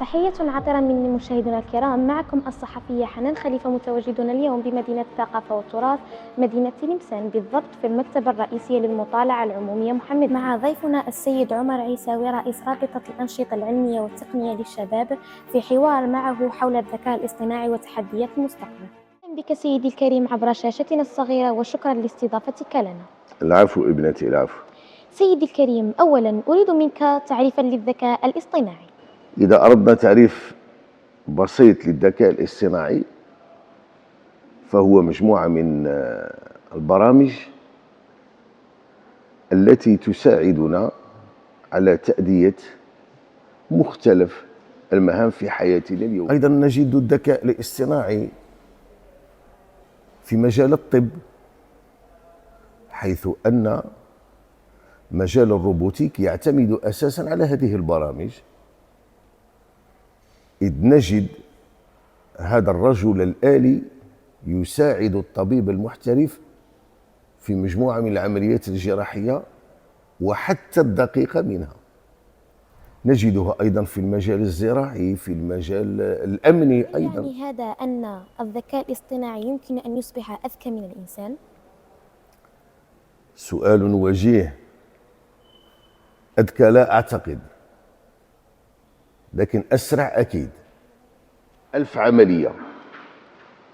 تحية عطرة مني مشاهدينا الكرام، معكم الصحفية حنان خليفة، متواجدون اليوم بمدينة الثقافة والتراث مدينة تلمسان، بالضبط في المكتبة الرئيسية للمطالعة العمومية محمد، مع ضيفنا السيد عمر عيساوي رئيس رابطة الأنشطة العلمية والتقنية للشباب، في حوار معه حول الذكاء الاصطناعي وتحديات المستقبل. أهلا بك سيدي الكريم عبر شاشتنا الصغيرة، وشكرا لاستضافتك لنا. العفو ابنتي، العفو. سيدي الكريم، أولا أريد منك تعريفا للذكاء الاصطناعي. إذا أردنا تعريف بسيط للذكاء الاصطناعي فهو مجموعة من البرامج التي تساعدنا على تأدية مختلف المهام في حياتنا اليومية. أيضا نجد الذكاء الاصطناعي في مجال الطب، حيث أن مجال الروبوتيك يعتمد أساسا على هذه البرامج، إذ نجد هذا الرجل الآلي يساعد الطبيب المحترف في مجموعة من العمليات الجراحية وحتى الدقيقة منها. نجده أيضا في المجال الزراعي، في المجال الأمني أيضا. يعني هذا أن الذكاء الاصطناعي يمكن أن يصبح أذكى من الإنسان؟ سؤال وجيه. أذكى لا أعتقد، لكن أسرع أكيد. 1000 عملية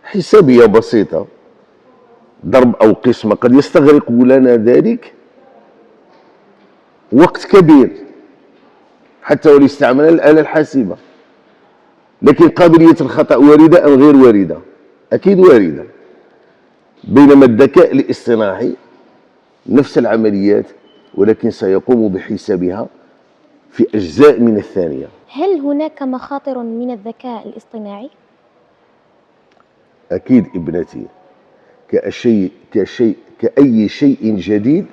حسابية بسيطة، ضرب أو قسمة، قد يستغرق لنا ذلك وقت كبير حتى ولو استعملنا الآلة الحاسبة، لكن قابلية الخطأ واردة أم غير واردة؟ أكيد واردة. بينما الذكاء الاصطناعي نفس العمليات، ولكن سيقوم بحسابها في أجزاء من الثانية. هل هناك مخاطر من الذكاء الاصطناعي؟ أكيد ابنتي، كأي شيء جديد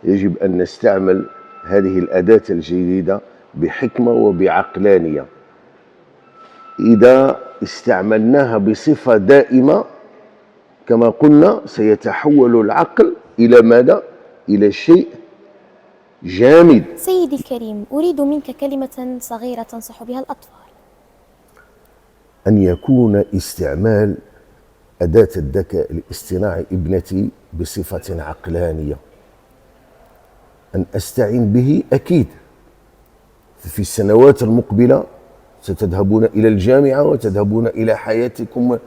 يجب أن نستعمل هذه الأداة الجديدة بحكمة وبعقلانية. إذا استعملناها بصفة دائمة كما قلنا سيتحول العقل إلى ماذا؟ إلى شيء جامد. سيدي الكريم، أريد منك كلمة صغيرة تنصح بها الأطفال. أن يكون استعمال أداة الذكاء الاصطناعي ابنتي بصفة عقلانية، أن أستعين به. أكيد في السنوات المقبلة ستذهبون إلى الجامعة وتذهبون إلى حياتكم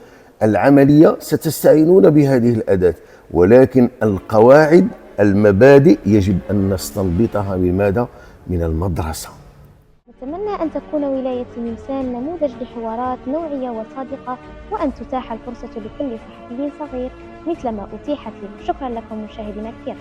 العملية، ستستعينون بهذه الأداة، ولكن القواعد، المبادئ يجب أن نستنبطها بماذا؟ من المدرسة. نتمنى أن تكون ولاية تلمسان نموذج لحوارات نوعية وصادقة، وأن تتاح الفرصة لكل صحفي صغير مثل ما أتيحت لي. شكرا لكم مشاهدينا الكرام.